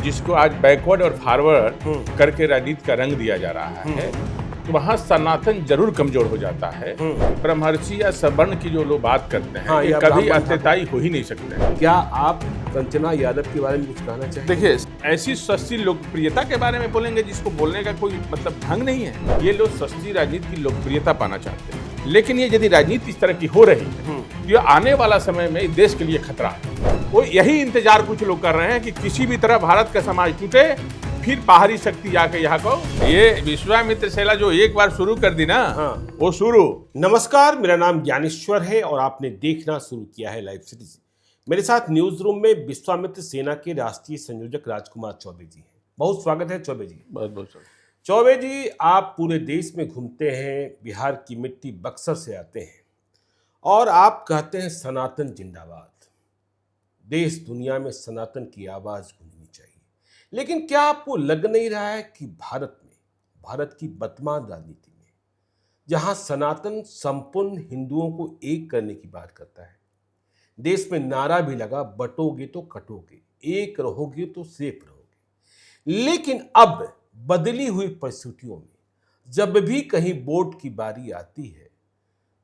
जिसको आज बैकवर्ड और फॉरवर्ड करके राजनीति का रंग दिया जा रहा है, तो वहाँ सनातन जरूर कमजोर हो जाता है। ब्रह्मर्षि या सवर्ण की जो लोग बात करते हैं, ये कभी अस्थायी हो ही नहीं सकते। क्या आप कंचना यादव के बारे में कुछ कहना चाहेंगे? देखिए, ऐसी सस्ती लोकप्रियता के बारे में बोलेंगे जिसको बोलने का कोई मतलब ढंग नहीं है। ये लोग सस्ती राजनीति की लोकप्रियता पाना चाहते हैं, लेकिन ये यदि राजनीति इस तरह की हो रही है तो ये आने वाला समय में देश के लिए खतरा है। वो यही इंतजार कुछ लोग कर रहे हैं कि किसी भी तरह भारत का समाज टूटे, फिर बाहरी शक्ति आके यहाँ को ये विश्वामित्र शैला जो एक बार शुरू कर दी ना, वो शुरू। नमस्कार, मेरा नाम ज्ञानेश्वर है और आपने देखना शुरू किया है लाइव सिटीज। मेरे साथ न्यूज रूम में विश्वामित्र सेना के राष्ट्रीय संयोजक राजकुमार चौबे जी हैं। बहुत स्वागत है चौबे जी। बहुत बहुत स्वागत। चौबे जी, आप पूरे देश में घूमते हैं, बिहार की मिट्टी बक्सर से आते हैं और आप कहते हैं सनातन जिंदाबाद। देश दुनिया में सनातन की आवाज गूंजनी चाहिए, लेकिन क्या आपको लग नहीं रहा है कि भारत की वर्तमान राजनीति में जहां सनातन संपूर्ण हिंदुओं को एक करने की बात करता है, देश में नारा भी लगा बटोगे तो कटोगे, एक रहोगे तो सेफ रहोगे, लेकिन अब बदली हुई परिस्थितियों में जब भी कहीं वोट की बारी आती है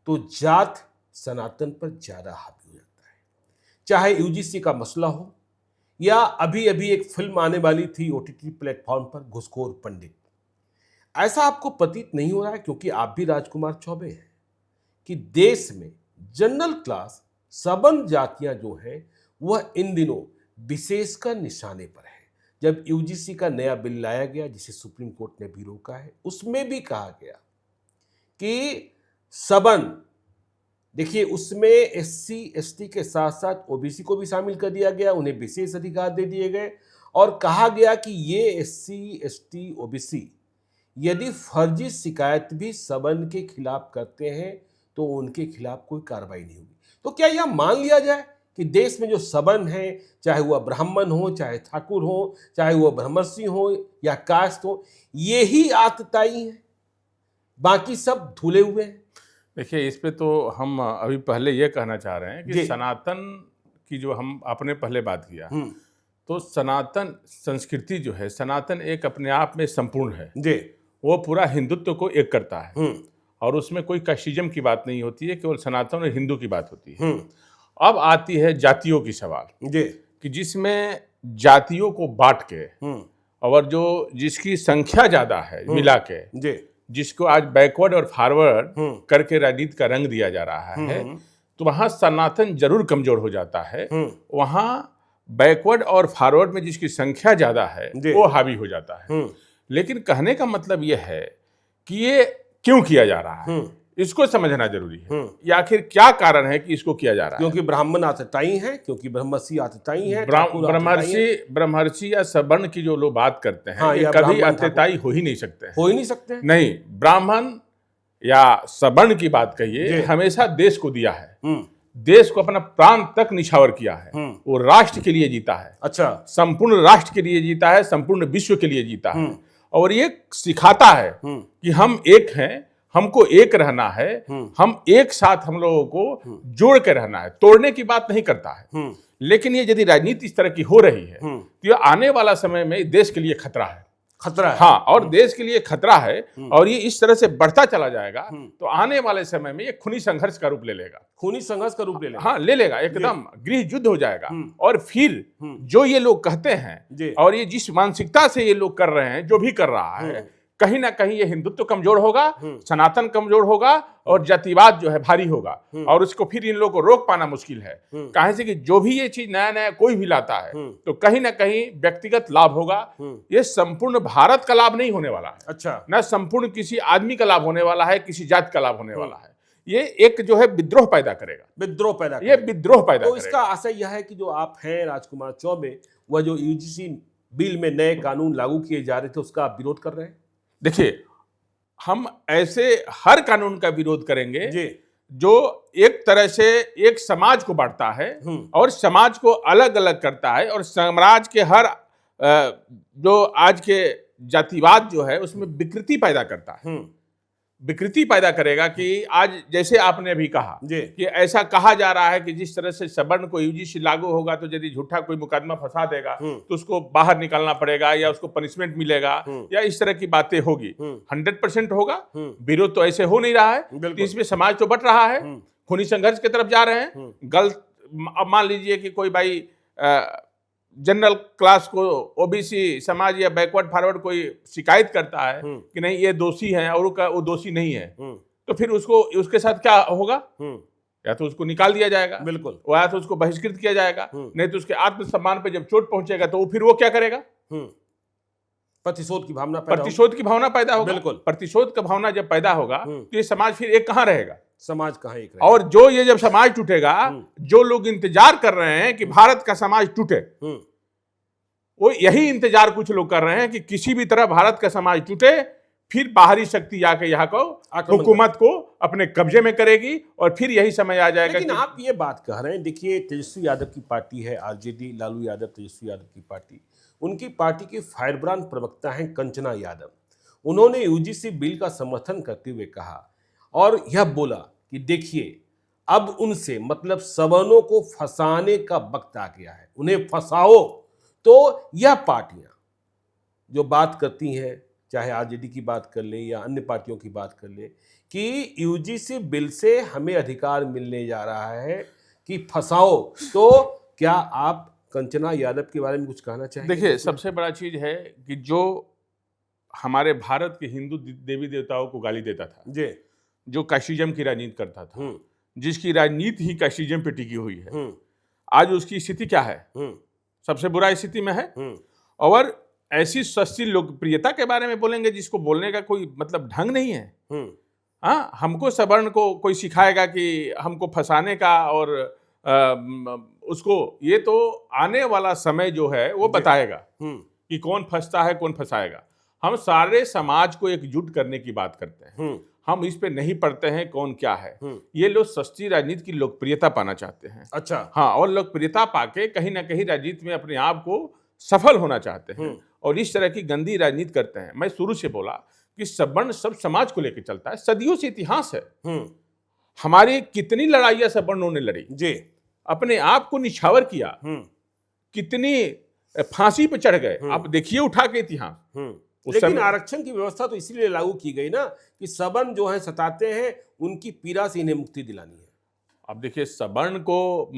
तो जात सनातन पर ज्यादा हावी हो जाता है। चाहे यूजीसी का मसला हो या अभी एक फिल्म आने वाली थी ओटीटी प्लेटफॉर्म पर, घुसखोर पंडित। ऐसा आपको प्रतीत नहीं हो रहा है, क्योंकि आप भी राजकुमार चौबे हैं, कि देश में जनरल क्लास सवर्ण जातियां जो हैं वह इन दिनों विशेषकर निशाने पर है। जब यूजीसी का नया बिल लाया गया, जिसे सुप्रीम कोर्ट ने भी रोका है, उसमें भी कहा गया कि सवर्ण, देखिए उसमें एससी एसटी के साथ साथ ओबीसी को भी शामिल कर दिया गया, उन्हें विशेष अधिकार दे दिए गए और कहा गया कि ये एससी एसटी ओबीसी यदि फर्जी शिकायत भी सवर्ण के खिलाफ करते हैं तो उनके खिलाफ कोई कार्रवाई नहीं होगी। तो क्या यह मान लिया जाए कि देश में जो सवर्ण है, चाहे वह ब्राह्मण हो, चाहे ठाकुर हो, चाहे वह ब्रह्मर्षि हो या कास्ट हो, ये ही आतताई हैं, बाकी सब धुले हुए हैं? देखिए, इस पे तो हम अभी पहले ये कहना चाह रहे हैं कि सनातन की जो हम आपने पहले बात किया, तो सनातन संस्कृति जो है, सनातन एक अपने आप में संपूर्ण है जी। वो पूरा हिंदुत्व को एक करता है और उसमें कोई कास्टिज्म की बात नहीं होती है, केवल सनातन और हिंदू की बात होती है। अब आती है जातियों की सवाल जी, कि जिसमें जातियों को बांट के और जो जिसकी संख्या ज्यादा है मिला के जी, जिसको आज बैकवर्ड और फॉरवर्ड करके राजनीति का रंग दिया जा रहा है, तो वहां सनातन जरूर कमजोर हो जाता है। वहां बैकवर्ड और फॉरवर्ड में जिसकी संख्या ज्यादा है वो हावी हो जाता है। लेकिन कहने का मतलब यह है कि ये क्यों किया जा रहा है, इसको समझना जरूरी है। या आखिर क्या कारण है कि इसको किया जा रहा है? क्योंकि ब्राह्मण आतताई हैं, क्योंकि ब्रह्मर्षि आतताई हैं, ब्रह्मर्षि या सवर्ण की जो लोग बात करते हैं, ये कभी आतताई हो ही नहीं सकते। नहीं, ब्राह्मण या सवर्ण की बात कहिए, हमेशा देश को दिया है, देश को अपना प्राण तक निछावर किया है। वो राष्ट्र के लिए जीता है, अच्छा, संपूर्ण राष्ट्र के लिए जीता है, संपूर्ण विश्व के लिए जीता है। और ये सिखाता है कि हम एक हैं, हमको एक रहना है, हम एक साथ हम लोगों को जोड़ के रहना है, तोड़ने की बात नहीं करता है। लेकिन ये यदि राजनीति इस तरह की हो रही है तो ये आने वाला समय में देश के लिए खतरा है। हाँ, और देश के लिए खतरा है और ये इस तरह से बढ़ता चला जाएगा तो आने वाले समय में ये खूनी संघर्ष का रूप ले लेगा। हाँ, ले लेगा, एकदम गृह युद्ध हो जाएगा। और फिर जो ये लोग कहते हैं और ये जिस मानसिकता से ये लोग कर रहे हैं, जो भी कर रहा है, कहीं ना कहीं ये हिंदुत्व कमजोर होगा, सनातन कमजोर होगा और जातिवाद जो है भारी होगा और उसको फिर इन लोगों को रोक पाना मुश्किल है। कहीं से कि जो भी ये चीज नया कोई भी लाता है तो कहीं ना कहीं व्यक्तिगत लाभ होगा। ये संपूर्ण भारत का लाभ नहीं होने वाला है, अच्छा, ना संपूर्ण किसी आदमी का लाभ होने वाला है, किसी जाति का लाभ होने वाला है। ये एक जो है विद्रोह पैदा करेगा। तो इसका आशय यह है कि जो आप हैं राजकुमार चौबे, वह जो यूजीसी बिल में नए कानून लागू किए जा रहे थे उसका आप विरोध कर रहे हैं? देखिए, हम ऐसे हर कानून का विरोध करेंगे जो एक तरह से एक समाज को बांटता है और समाज को अलग अलग करता है और समाज के हर जो आज के जातिवाद जो है उसमें विकृति पैदा करता है। विकृति पैदा करेगा कि आज जैसे आपने अभी कहा कि ऐसा कहा जा रहा है कि जिस तरह से सवर्ण को यूजीसी लागू होगा तो यदि झूठा कोई मुकदमा फंसा देगा तो उसको बाहर निकालना पड़ेगा या उसको पनिशमेंट मिलेगा या इस तरह की बातें होगी। 100% होगा, विरोध तो ऐसे हो नहीं रहा है। इसमें समाज तो बट रहा है, खूनी संघर्ष की तरफ जा रहे हैं। गलत, अब मान लीजिए कि कोई भाई जनरल क्लास को ओबीसी समाज या बैकवर्ड फॉरवर्ड कोई शिकायत करता है कि नहीं ये दोषी है और वो दोषी नहीं है, तो फिर उसके साथ क्या होगा? या तो उसको निकाल दिया जाएगा, बिल्कुल, या तो उसको बहिष्कृत किया जाएगा, नहीं तो उसके आत्मसम्मान पे जब चोट पहुंचेगा तो फिर वो क्या करेगा? प्रतिशोध की भावना पैदा होगा। बिल्कुल, प्रतिशोध का भावना जब पैदा होगा तो ये समाज फिर एक कहां रहेगा? समाज कहां एक रहेगा? और जो ये जब समाज टूटेगा, जो लोग इंतजार कर रहे हैं कि भारत का समाज टूटे, वो यही इंतजार कुछ लोग कर रहे हैं कि किसी भी तरह भारत का समाज टूटे, फिर बाहरी शक्ति आके यहाँ को हुकूमत को अपने कब्जे में करेगी और फिर यही समय आ जाएगा। लेकिन आप ये बात कह रहे हैं, देखिए तेजस्वी यादव की पार्टी है आरजेडी, लालू यादव तेजस्वी यादव की पार्टी, उनकी पार्टी की फायरब्रांड प्रवक्ता हैं कंचना यादव। उन्होंने यूजीसी बिल का समर्थन करते हुए कहा और यह बोला कि देखिए अब उनसे मतलब सवर्णों को फंसाने का वक्त आ गया है, उन्हें फंसाओ। तो यह पार्टियां जो बात करती हैं, चाहे आरजेडी की बात कर ले या अन्य पार्टियों की बात कर ले, कि यूजीसी बिल से हमें अधिकार मिलने जा रहा है कि फंसाओ, तो क्या आप कंचना यादव के बारे में कुछ कहना चाहेंगे? देखिए, सबसे बड़ा चीज है कि जो हमारे भारत के हिंदू देवी देवताओं को गाली देता था जी, जो कैस्टिज्म की राजनीति करता था, जिसकी राजनीति ही कैस्टिज्म पे टिकी हुई है, आज उसकी स्थिति क्या है? सबसे बुरा स्थिति में है। और ऐसी सस्ती लोकप्रियता के बारे में बोलेंगे जिसको बोलने का कोई मतलब ढंग नहीं है। हाँ, हमको सवर्ण को कोई सिखाएगा कि हमको फंसाने का और उसको, ये तो आने वाला समय जो है वो बताएगा कि कौन फंसता है कौन फंसाएगा। हम सारे समाज को एकजुट करने की बात करते हैं, हम इस पे नहीं पढ़ते हैं कौन क्या है। ये लोग सस्ती राजनीति की लोकप्रियता पाना चाहते हैं। अच्छा, हाँ, और लोकप्रियता पाके कहीं ना कहीं राजनीति में अपने आप को सफल होना चाहते हैं और इस तरह की गंदी राजनीति करते हैं। मैं शुरू से बोला कि सवर्ण सब समाज को लेकर चलता है, सदियों से इतिहास है। हमारी कितनी लड़ाइयां सवर्णों ने लड़ी जी, अपने आप को निछावर किया, कितनी फांसी पे चढ़ गए, आप देखिए उठा के इतिहास। लेकिन आरक्षण की व्यवस्था तो इसीलिए लागू की गई ना कि सवर्ण जो है सताते हैं, उनकी पीड़ा से इन्हें मुक्ति दिलानी है। अब देखिए, सवर्ण को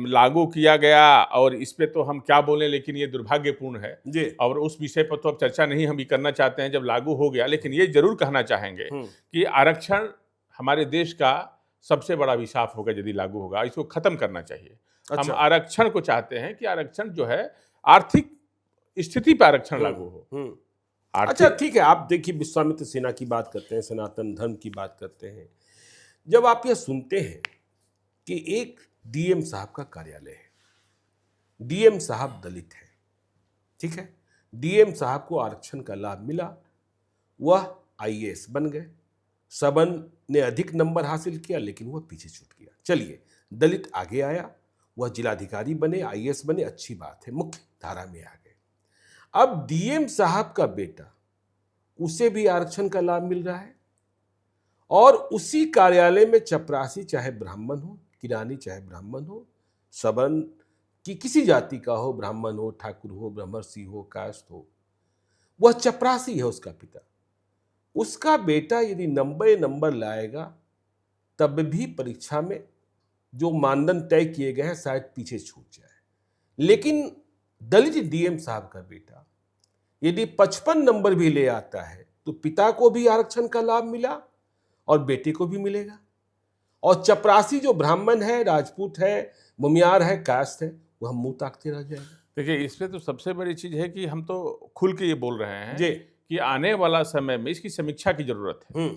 लागू किया गया और इस पे तो हम क्या बोलें, लेकिन ये दुर्भाग्यपूर्ण है जी, और उस विषय पर तो अब चर्चा नहीं हम भी करना चाहते हैं जब लागू हो गया। लेकिन ये जरूर कहना चाहेंगे कि आरक्षण हमारे देश का सबसे बड़ा अभिशाप होगा यदि लागू होगा, इसको खत्म करना चाहिए। अच्छा। हम आरक्षण को चाहते हैं कि आरक्षण जो है आर्थिक स्थिति पर आरक्षण लागू हो। अच्छा, ठीक है, आप देखिए विश्वामित्र सेना की बात करते हैं, सनातन धर्म की बात करते हैं। जब आप यह सुनते हैं कि एक डीएम साहब का कार्यालय है, डीएम साहब दलित है, ठीक है, डीएम साहब को आरक्षण का लाभ मिला, वह आईएएस बन गए, सवर्ण ने अधिक नंबर हासिल किया लेकिन वह पीछे छूट गया। चलिए, दलित आगे आया, वह जिलाधिकारी बने, आईएएस बने, अच्छी बात है, मुख्य धारा में आ गए। अब डीएम साहब का बेटा, उसे भी आरक्षण का लाभ मिल रहा है और उसी कार्यालय में चपरासी चाहे ब्राह्मण हो, किरानी चाहे ब्राह्मण हो, सवर्ण की किसी जाति का हो, ब्राह्मण हो, ठाकुर हो, ब्रह्मर्षि हो, कायस्थ हो, वह चपरासी है उसका पिता। उसका बेटा यदि 90 नंबर लाएगा तब भी परीक्षा में जो मानदंड तय किए गए हैं शायद पीछे छूट जाए। लेकिन दलित डीएम साहब का बेटा यदि 55 नंबर भी ले आता है तो पिता को भी आरक्षण का लाभ मिला और बेटे को भी मिलेगा, और चपरासी जो ब्राह्मण है, राजपूत है, मुमियार है, कास्ट है, वह मुंह ताकते रह जाएगा। देखिए, इसमें तो सबसे बड़ी चीज है कि हम तो खुल के ये बोल रहे हैं जी कि आने वाला समय में इसकी समीक्षा की जरूरत है।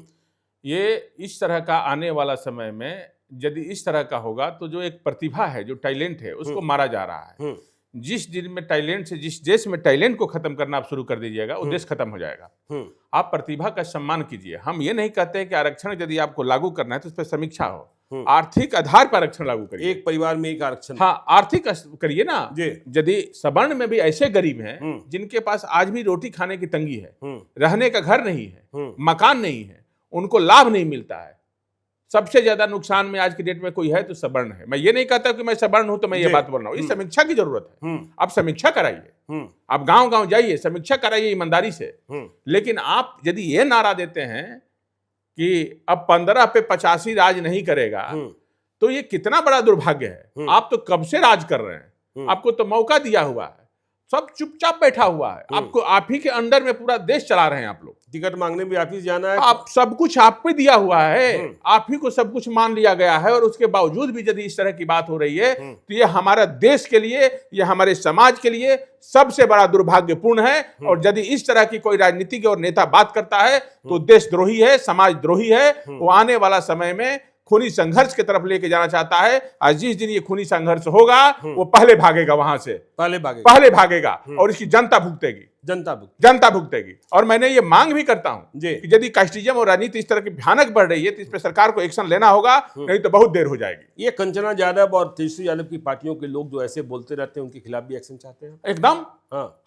ये इस तरह का आने वाला समय में यदि इस तरह का होगा तो जो एक प्रतिभा है, जो टैलेंट है, उसको मारा जा रहा है। जिस दिन में टैलेंट से, जिस देश में टैलेंट को खत्म करना आप शुरू कर दीजिएगा, वो देश खत्म हो जाएगा। आप प्रतिभा का सम्मान कीजिए। हम ये नहीं कहते हैं कि आरक्षण यदि आपको लागू करना है तो उस पर समीक्षा हो, आर्थिक आधार पर आरक्षण लागू करिए। एक परिवार में एक आरक्षण, हाँ, आर्थिक करिए ना। यदि सवर्ण में भी ऐसे गरीब हैं जिनके पास आज भी रोटी खाने की तंगी है, रहने का घर नहीं है, मकान नहीं है, उनको लाभ नहीं मिलता है। सबसे ज्यादा नुकसान में आज की डेट में कोई है तो सवर्ण है। मैं ये नहीं कहता कि मैं सवर्ण हूं तो मैं ये बात बोल रहा हूं, इस समीक्षा की जरूरत है। आप समीक्षा कराइए, आप गांव गांव जाइए, समीक्षा कराइए ईमानदारी से। लेकिन आप यदि ये नारा देते हैं कि अब 15 पे 85 राज नहीं करेगा, तो ये कितना बड़ा दुर्भाग्य है। आप तो कब से राज कर रहे हैं, आपको तो मौका दिया हुआ है, सब चुपचाप बैठा हुआ है, आपको आप ही के अंडर में पूरा देश चला रहे हैं। आप लोग टिकट मांगने भी आप ही जाना है, आप सब कुछ आप पे दिया हुआ है, आप ही को सब कुछ मान लिया गया है। और उसके बावजूद भी यदि इस तरह की बात हो रही है तो ये हमारा देश के लिए, ये हमारे समाज के लिए सबसे बड़ा दुर्भाग्यपूर्ण है। और यदि इस तरह की कोई राजनीतिक और नेता बात करता है तो देशद्रोही है, समाजद्रोही है। वो आने वाला समय में खूनी संघर्ष की तरफ लेके जाना चाहता है। आज जिस दिन ये खूनी संघर्ष होगा वो पहले भागेगा, वहां से पहले भागेगा और इसकी जनता भुगतेगी, जनता भुगतेगी। और मैंने ये मांग भी करता हूं कि यदि कास्टिज्म और राजनीति इस तरह की भयानक बढ़ रही है तो इस पर सरकार को एक्शन लेना होगा, नहीं तो बहुत देर हो जाएगी। ये कंचना यादव और तेजस्वी यादव की पार्टियों के लोग जो ऐसे बोलते रहते हैं उनके खिलाफ भी एक्शन चाहते हैं? एकदम,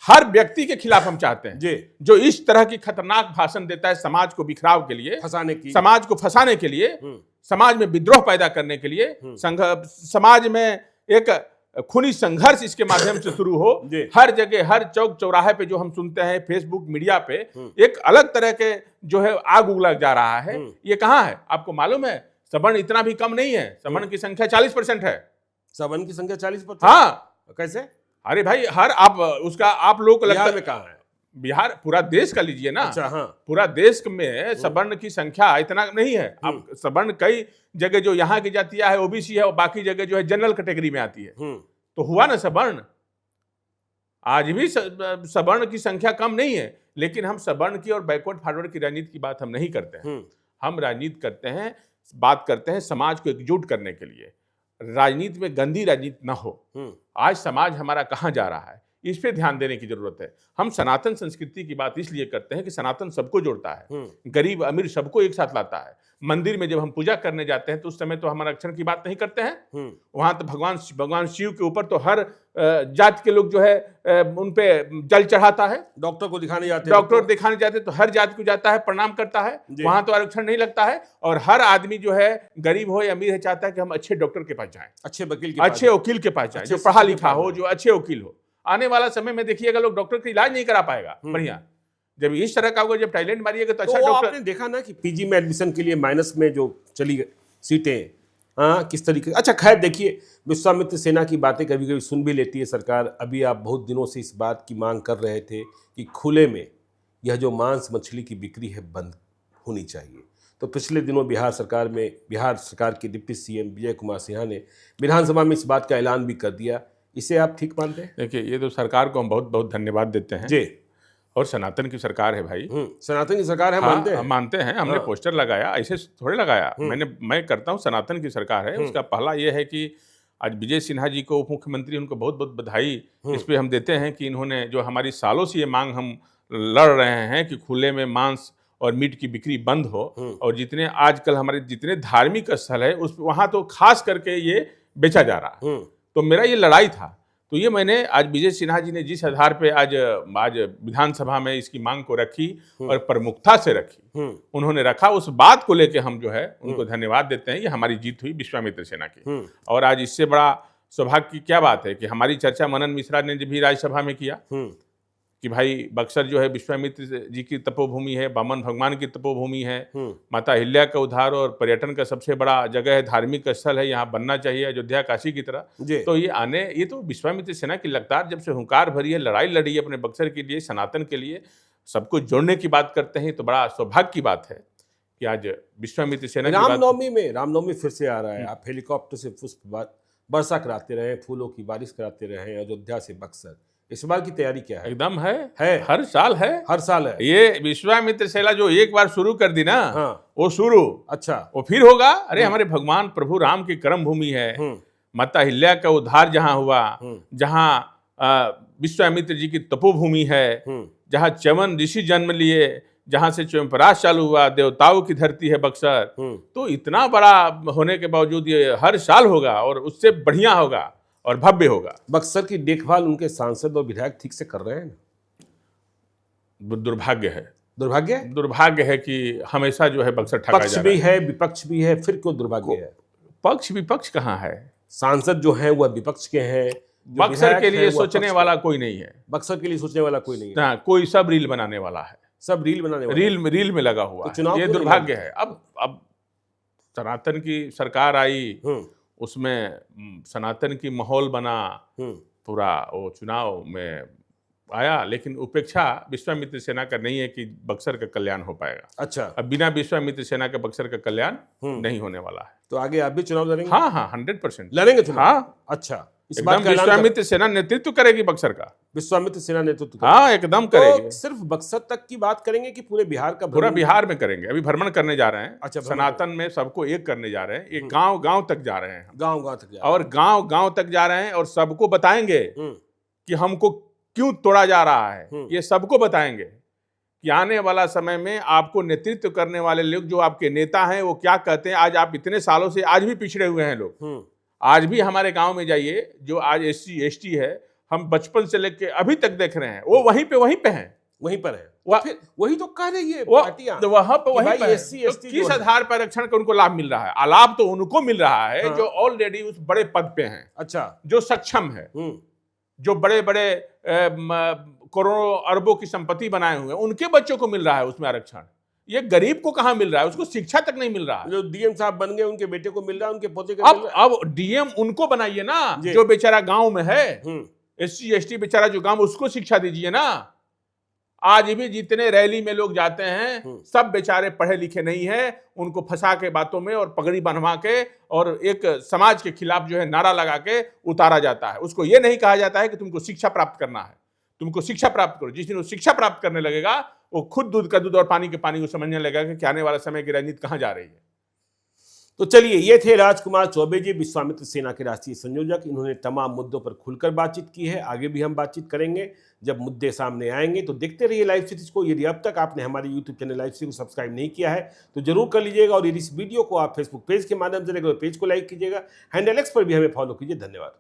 हर व्यक्ति के खिलाफ हम चाहते हैं जो इस तरह की खतरनाक भाषण देता है समाज को बिखराव के लिए, समाज को फंसाने के लिए, समाज में विद्रोह पैदा करने के लिए, समाज में एक खूनी संघर्ष इसके माध्यम से शुरू हो। हर जगह, हर चौक चौराहे पे जो हम सुनते हैं, फेसबुक मीडिया पे एक अलग तरह के जो है आग उगल जा रहा है। ये कहाँ है? आपको मालूम है सवर्ण इतना भी कम नहीं है, सवर्ण की संख्या 40% है। सवर्ण की संख्या 40%? हाँ। कैसे? अरे भाई, हर आप उसका आप लोग को लगता है कहाँ है? बिहार, पूरा देश का लीजिए ना। अच्छा, हाँ। पूरा देश में सवर्ण की संख्या इतना नहीं है। अब सवर्ण कई जगह जो यहाँ की जातियां है ओबीसी है, और बाकी जगह जो है जनरल कैटेगरी में आती है। तो हुआ ना सवर्ण। आज भी सवर्ण की संख्या कम नहीं है, लेकिन हम सवर्ण की और बैकवर्ड फॉरवर्ड की राजनीति की बात हम नहीं करते हैं। हम राजनीति करते हैं, बात करते हैं समाज को एकजुट करने के लिए। राजनीति में गंदी राजनीति ना हो। आज समाज हमारा कहाँ जा रहा है, इस पे ध्यान देने की जरूरत है। हम सनातन संस्कृति की बात इसलिए करते हैं कि सनातन सबको जोड़ता है, गरीब अमीर सबको एक साथ लाता है। मंदिर में जब हम पूजा करने जाते हैं तो उस समय तो हम आरक्षण की बात नहीं करते हैं। वहां तो भगवान शिव के ऊपर तो हर जात के लोग जो है उन पे जल चढ़ाता है। डॉक्टर को दिखाने जाते तो हर जात को जाता है, प्रणाम करता है। वहां तो आरक्षण नहीं लगता है। और हर आदमी जो है, गरीब हो या अमीर है, चाहता है कि हम अच्छे डॉक्टर के पास जाएं, अच्छे वकील के पास जाएं, जो पढ़ा लिखा हो, जो अच्छे वकील हो। आने वाला समय में देखिएगा लोग डॉक्टर का इलाज नहीं करा पाएगा बढ़िया। जब इस तरह का होगा, जब टैलेंट मारिएगा तो अच्छा डॉक्टर। आपने देखा ना कि पीजी में एडमिशन के लिए माइनस में जो चली सीटें, किस तरीके। अच्छा खैर, देखिए विश्वामित्र सेना की बातें कभी कभी सुन भी लेती है सरकार। अभी आप बहुत दिनों से इस बात की मांग कर रहे थे कि खुले में यह जो मांस मछली की बिक्री है बंद होनी चाहिए। तो पिछले दिनों बिहार सरकार के डिप्टी सीएम विजय कुमार सिन्हा ने विधानसभा में इस बात का ऐलान भी कर दिया। इसे आप ठीक मानते हैं? देखिए, ये तो सरकार को हम बहुत बहुत धन्यवाद देते हैं जी। और सनातन की सरकार है भाई, सनातन की सरकार है। मानते हैं। हमने पोस्टर लगाया, ऐसे थोड़े लगाया। मैं करता हूँ, सनातन की सरकार है। उसका पहला ये है कि आज विजय सिन्हा जी को, उप मुख्यमंत्री, उनको बहुत बहुत बधाई इस पे हम देते हैं कि इन्होंने जो हमारी सालों से ये मांग हम लड़ रहे हैं कि खुले में मांस और मीट की बिक्री बंद हो। और जितने आजकल हमारे जितने धार्मिक स्थल है उस वहाँ तो खास करके ये बेचा जा रहा है। तो मेरा ये लड़ाई था। तो ये मैंने आज विजय सिन्हा जी ने जिस आधार पे आज विधानसभा में इसकी मांग को रखी और प्रमुखता से रखी, उन्होंने रखा, उस बात को लेके हम जो है उनको धन्यवाद देते हैं। ये हमारी जीत हुई विश्वामित्र सेना की। और आज इससे बड़ा सौभाग्य की क्या बात है कि हमारी चर्चा मनन मिश्रा ने भी राज्यसभा में किया कि भाई बक्सर जो है विश्वामित्र जी की तपोभूमि है, वामन भगवान की तपोभूमि है, माता अहिल्या का उद्धार और पर्यटन का सबसे बड़ा जगह है, धार्मिक स्थल है, यहाँ बनना चाहिए अयोध्या काशी की तरह। तो ये तो विश्वामित्र सेना की लगातार जब से हुंकार भरी है, लड़ाई लड़ी है अपने बक्सर के लिए, सनातन के लिए, सबको जोड़ने की बात करते हैं। तो बड़ा सौभाग्य की बात है कि आज विश्वामित्र सेना रामनवमी फिर से आ रहा है। आप हेलीकॉप्टर से पुष्प वर्षा कराते रहे, फूलों की बारिश कराते रहे अयोध्या से बक्सर। इस बार की तैयारी क्या है? एकदम है। हर साल है। ये विश्वामित्र सेना जो एक बार शुरू कर दी ना, वो शुरू, अच्छा, वो फिर होगा। अरे हमारे भगवान प्रभु राम की कर्म भूमि है, माता अहिल्या का उद्धार जहाँ हुआ, जहाँ विश्वामित्र जी की तपोभूमि है, जहाँ च्यवन ऋषि जन्म लिए, जहाँ से च्यवनप्राश चालू हुआ, देवताओं की धरती है बक्सर। तो इतना बड़ा होने के बावजूद ये हर साल होगा और उससे बढ़िया होगा और भव्य होगा। बक्सर की देखभाल उनके सांसद और विधायक ठीक से कर रहे हैं? दुर्भाग्य है दुर्भाग्य है कि हमेशा जो है बक्सर ठगा जा रहा है। पक्ष भी है, विपक्ष भी है, फिर क्यों दुर्भाग्य है? पक्ष विपक्ष कहाँ है? सांसद जो है वह विपक्ष के हैं, बक्सर के लिए सोचने वाला कोई नहीं है। बक्सर के लिए सोचने वाला कोई नहीं है। ना, कोई सब रील बनाने वाला है, सब रील बनाने वाला, रील में लगा हुआ है। ये दुर्भाग्य है। अब सनातन की सरकार आई, उसमें सनातन की माहौल बना, पूरा वो चुनाव में आया, लेकिन उपेक्षा विश्वामित्र सेना का नहीं है कि बक्सर का कल्याण हो पाएगा। अच्छा, अब बिना विश्वामित्र सेना के बक्सर का कल्याण नहीं होने वाला है। तो आगे आप भी चुनाव लड़ेंगे? हाँ, 100% लड़ेंगे चुनाव। हाँ, अच्छा, इस बात का विश्वामित्र सेना नेतृत्व करेगी बक्सर का। विश्वामित्र सेना नेतृत्व, हाँ, एकदम करेगी। तो सिर्फ बक्सर तक की बात करेंगे कि पूरे बिहार का? पूरा बिहार में करेंगे। अभी भ्रमण करने जा रहे हैं। अच्छा, सनातन में सबको एक करने जा रहे हैं। एक गांव तक जा रहे हैं, गांव तक, और गांव तक जा रहे हैं, और सबको बताएंगे कि हमको क्यों तोड़ा जा रहा है। ये सबको बताएंगे कि आने वाला समय में आपको नेतृत्व करने वाले लोग, जो आपके नेता हैं, वो क्या कहते हैं। आज आप इतने सालों से आज भी पिछड़े हुए हैं लोग। आज भी हमारे गांव में जाइए, जो आज SC ST है, हम बचपन से लेके अभी तक देख रहे हैं, वो वहीं पे हैं, वहीं पर है। फिर वही तो कह रही है पार्टियां, वहां पे वहीं पे SC ST किस आधार पर आरक्षण का उनको लाभ मिल रहा है? लाभ तो उनको मिल रहा है जो ऑलरेडी उस बड़े पद पे हैं। अच्छा, जो सक्षम है, जो बड़े बड़े करोड़ों अरबों की संपत्ति बनाए हुए हैं, उनके बच्चों को मिल रहा है उसमें आरक्षण। ये गरीब को कहां मिल रहा है? उसको शिक्षा तक नहीं मिल रहा है। जो DM साहब बन गए, उनके बेटे को मिल रहा है, उनके पोते को मिल रहा है। अब DM उनको बनाइए ना, जो बेचारा गांव में है। SC ST बेचारा जो गांव, उसको शिक्षा दीजिए ना। आज भी जितने रैली में लोग जाते हैं, सब बेचारे पढ़े लिखे नहीं है। उनको फंसा के बातों में और पगड़ी बनवा के और एक समाज के खिलाफ जो है नारा लगा के उतारा जाता है। उसको ये नहीं कहा जाता है कि तुमको शिक्षा प्राप्त करना है, तुमको शिक्षा प्राप्त करो। जिस दिन वो शिक्षा प्राप्त करने लगेगा, वो खुद दूध का दूध और पानी के पानी को समझने लगेगा कि आने वाला समय की राजनीति कहाँ जा रही है। तो चलिए, ये थे राजकुमार चौबे जी, विश्वामित्र सेना के राष्ट्रीय संयोजक। इन्होंने तमाम मुद्दों पर खुलकर बातचीत की है। आगे भी हम बातचीत करेंगे जब मुद्दे सामने आएंगे। तो देखते रहिए लाइव सीरीज को। यदि अब तक आपने हमारे YouTube चैनल लाइव सीरीज को सब्सक्राइब नहीं किया है तो जरूर कर लीजिएगा, और यदि इस वीडियो को आप फेसबुक पेज के माध्यम से देखें तो पेज को लाइक कीजिएगा। हैंडल X पर भी हमें फॉलो कीजिए। धन्यवाद।